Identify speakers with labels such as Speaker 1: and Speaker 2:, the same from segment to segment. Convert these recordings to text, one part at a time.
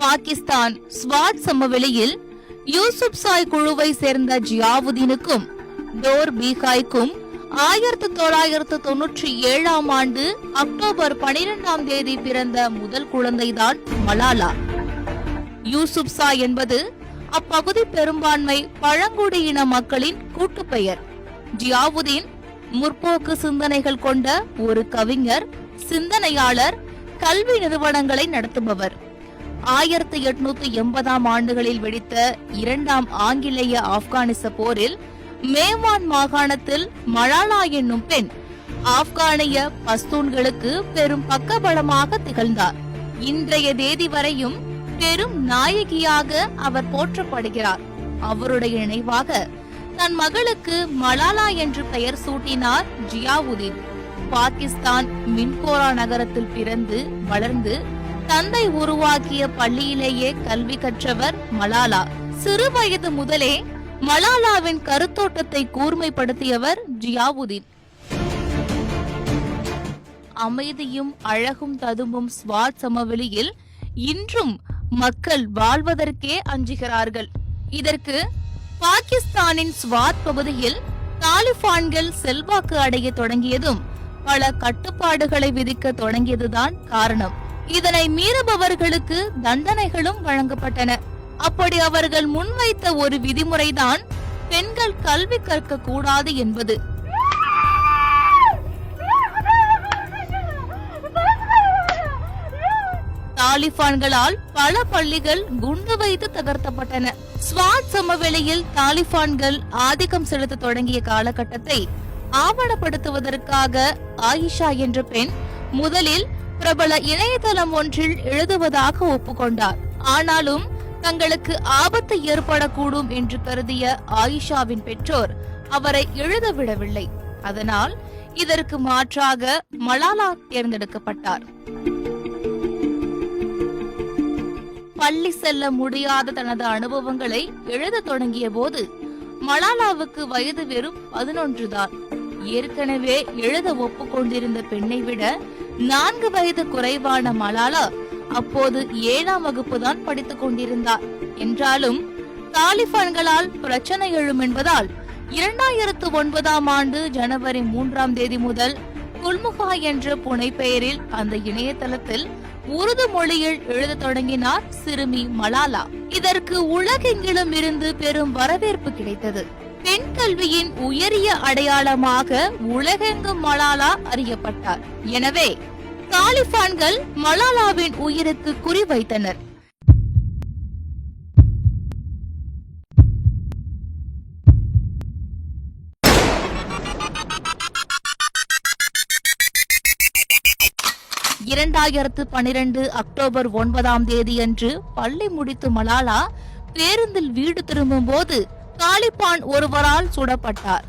Speaker 1: பாகிஸ்தான் ஸ்வாட் சமவெளியில் யூசுப்சாய் குழுவை சேர்ந்த ஜியாவுதீனுக்கும் டோர் பீகாய்க்கும் 1997 ஆண்டு அக்டோபர் 12ஆம் தேதி பிறந்த முதல் குழந்தைதான் மலாலா. யூசுப்சாய் என்பது அப்பகுதி பெரும்பான்மை பழங்குடியின மக்களின் கூட்டுப்பெயர். ஜியாவுதீன் முற்போக்கு சிந்தனைகள் கொண்ட ஒரு கவிஞர், சிந்தனையாளர், கல்வி நிறுவனங்களை நடத்துபவர். 1880ஆம் ஆண்டுகளில் வெடித்த இரண்டாம் ஆங்கிலேய ஆப்கானிச போரில் மேவான் மாகாணத்தில் மலாலா என்னும் பெண் ஆப்கானிய பஸ்தூன்களுக்கு பெரும் பக்கபலமாக திகழ்ந்தார். இன்றைய தேதி வரையும் பெரும் நாயகியாக அவர் போற்றப்படுகிறார். அவருடைய நினைவாக தன் மகளுக்கு மலாலா என்று பெயர் சூட்டினார் ஜியாவுதீன். பாகிஸ்தான் மின்கோரா நகரத்தில் பிறந்து வளர்ந்து தந்தை உருவாக்கிய பள்ளியிலேயே கல்வி கற்றவர் மலாலா. சிறு வயது முதலே மலாலாவின் கருத்தோட்டத்தை கூர்மைப்படுத்தியவர் ஜியாவுதீன். அமைதியும் அழகும் ததும்பும் ஸ்வாட் சமவெளியில் இன்றும் மக்கள் வாழ்வதற்கே அஞ்சுகிறார்கள். இதற்கு பாகிஸ்தானின் ஸ்வாட் பகுதியில் தாலிபான்கள் செல்வாக்கு அடைய தொடங்கியதும் பல கட்டுப்பாடுகளை விதிக்க தொடங்கியதுதான் காரணம். இதனை மீறுபவர்களுக்கு தண்டனைகளும் வழங்கப்பட்டன. அப்படி அவர்கள் முன்வைத்த ஒரு விதிமுறைதான் பெண்கள் கல்வி கற்க கூடாது என்பது. தாலிபான்களால் பல பள்ளிகள் குண்டு வைத்து தகர்த்தப்பட்டன. ஸ்வாட் சமவெளியில் தாலிபான்கள் ஆதிக்கம் செலுத்த தொடங்கிய காலகட்டத்தை ஆவணப்படுத்துவதற்காக ஆயிஷா என்ற பெண் முதலில் பிரபல இணையதளம் ஒன்றில் எழுதுவதாக ஒப்புக்கொண்டார். ஆனாலும் தங்களுக்கு ஆபத்து ஏற்படக்கூடும் என்று கருதிய ஆயிஷாவின் பெற்றோர் அவரை எழுதவிடவில்லை. அதனால் இதற்கு மாற்றாக மலாலா தேர்ந்தெடுக்கப்பட்டார். பள்ளி செல்ல முடியாத தனது அனுபவங்களை எழுத தொடங்கிய போது மலாலாவுக்கு வயது வெறும் 11 தான். ஏற்கனவே எழுத ஒப்புக்கொண்டிருந்த பெண்ணை விட 4 வயது குறைவான மலாலா அப்போது 7ஆம் வகுப்பு தான் படித்துக் கொண்டிருந்தார். என்றாலும் தாலிபான்களால் பிரச்சனை எழும் என்பதால் 2009ஆம் ஆண்டு ஜனவரி 3ஆம் தேதி முதல் குல்முகா என்ற புனைப்பெயரில் அந்த இணையதளத்தில் உருது மொழியில் எழுத தொடங்கினார் சிறுமி மலாலா. இதற்கு உலகெங்கிலும் இருந்து பெரும் வரவேற்பு கிடைத்தது. பெண் கல்வியின் உயரிய அடையாளமாக உலகெங்கும் மலாலா அறியப்பட்டார். எனவே தாலிபான்கள் மலாலாவின் உயிருக்கு குறிவைத்தனர். அக்டோபர் 9ஆம் தேதியன்று பள்ளி முடித்து மலாலா பேருந்தில் வீடு திரும்பும் போது தாலிபான் ஒருவரால் சுடப்பட்டார்.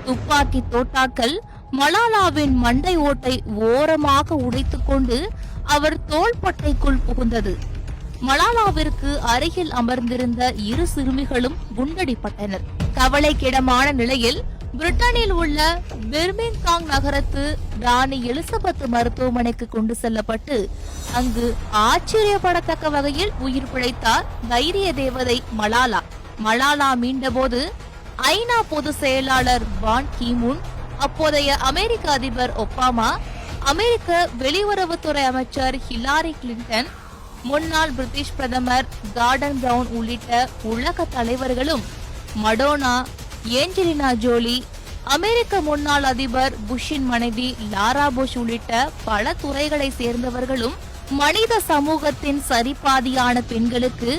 Speaker 1: துப்பாக்கி தோட்டாக்கள் மலாலாவின் மண்டை ஓட்டை ஓரமாக உடைத்துக் கொண்டு அவர் தோள்பட்டைக்குள் புகுந்தது. மலாலாவிற்கு அருகில் அமர்ந்திருந்த 2 சிறுமிகளும் குண்டடிப்பட்டனர். கவலைக்கிடமான நிலையில் பிரிட்டனில் உள்ள பிர்மிங்ஹாம் நகரத்து ராணி எலிசபெத் மருத்துவமனைக்கு கொண்டு செல்லப்பட்டு அங்கு ஆச்சரியப்படத்தக்க வகையில் உயிர் பிழைத்தார் தைரிய தேவதை மலாலா. மலாலா மீண்டபோது ஐநா பொதுச் செயலாளர் பான் கீமூன், அப்போதைய அமெரிக்க அதிபர் ஒபாமா, அமெரிக்க வெளியுறவுத்துறை அமைச்சர் ஹிலாரி கிளின்டன், முன்னாள் பிரிட்டிஷ் பிரதமர் கார்டன் பிரவுன் உள்ளிட்ட உலக தலைவர்களும், மடோனா, ஏஞ்சலினா ஜோலி, அமெரிக்க முன்னாள் அதிபர் புஷ்ஷின் மனைவி லாரா புஷ் உள்ளிட்ட பல துறைகளை சேர்ந்தவர்களும் மனித சமூகத்தின் சரிபாதியான பெண்களுக்கு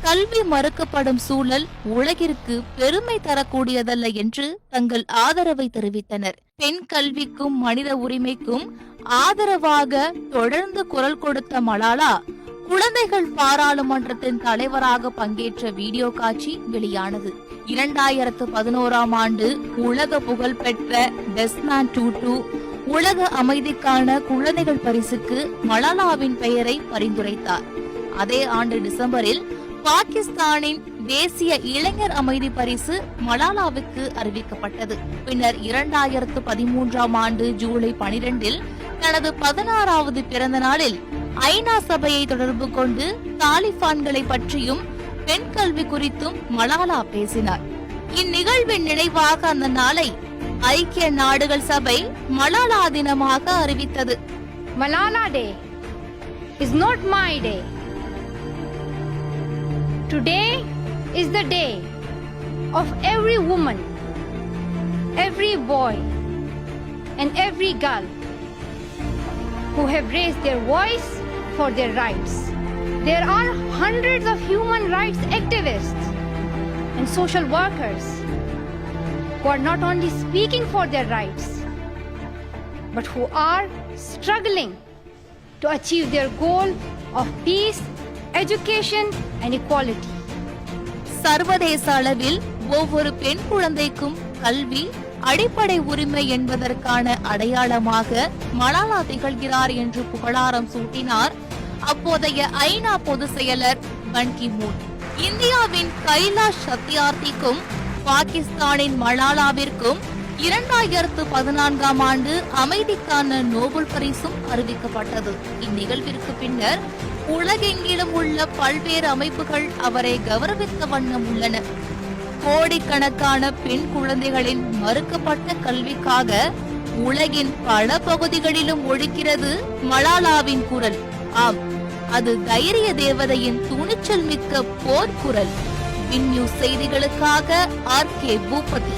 Speaker 1: கல்வி மறுக்கப்படும் சூழல் உலகிற்கு பெருமை தரக்கூடியதல்ல என்று தங்கள் ஆதரவை தெரிவித்தனர். பெண் கல்விக்கும் மனித உரிமைக்கும் ஆதரவாக தொடர்ந்து குரல் கொடுத்த மலாலா குழந்தைகள் பாராளுமன்றத்தின் தலைவராக பங்கேற்ற வீடியோ காட்சி வெளியானது. 2011ஆம் ஆண்டு உலக புகழ்பெற்ற டெஸ்மாண்ட் டூட்டு உலக அமைதிக்கான குழந்தைகள் பரிசுக்கு மலாலாவின் பெயரை பரிந்துரைத்தார். அதே ஆண்டு டிசம்பரில் பாகிஸ்தானின் தேசிய இளைஞர் அமைதி பரிசு மலாலாவுக்கு அறிவிக்கப்பட்டது. பின்னர் 2013ஆம் ஆண்டு ஜூலை 12இல் தனது 16வது பிறந்த நாளில் ஐநா சபையை தொடர்பு கொண்டு தாலிபான்களை பற்றியும் பெண் கல்வி குறித்தும் மலாலா பேசினார். இந்நிகழ்வின் நினைவாக அந்த நாளை ஐக்கிய நாடுகள் சபை மலாலா தினமாக அறிவித்தது.
Speaker 2: Malala Day is not my day. Today is the day of every woman, every boy, and every girl who have raised their voice for their rights. There are hundreds of human rights activists and social workers who are not only speaking for their rights, but who are struggling to achieve their goal of peace, education, and equality.
Speaker 1: சர்வதேச அளவில் ஒவ்வொரு பெண் குழந்தைக்கும் கல்வி அடிப்படை உரிமை என்பதற்கான அடையாளமாக மலாலா திகழ்கிறார் என்று புகழாரம் சூட்டினார் அப்போதைய ஐநா பொதுச் செயலர் பன் கி மூன். இந்தியாவின் கைலாஷ் சத்யார்த்திக்கும் பாகிஸ்தானின் மலாலாவிற்கும் 2014ஆம் ஆண்டு அமைதிக்கான நோபல் பரிசும் அறிவிக்கப்பட்டது. இந்நிகழ்விற்கு பின்னர் உலகெங்கிலும் உள்ள பல்வேறு அமைப்புகள் அவரை கௌரவித்த வண்ணம் உள்ளன. கோடிக்கணக்கான பெண் குழந்தைகளின் மறுக்கப்பட்ட கல்விக்காக உலகின் பல பகுதிகளிலும் ஒலிக்கிறது மலாலாவின் குரல். ஆம், அது தைரிய தேவதையின் துணிச்சல் மிக்க போர்க்குரல். வின் நியூஸ் செய்திகளுக்காக RK பூபதி.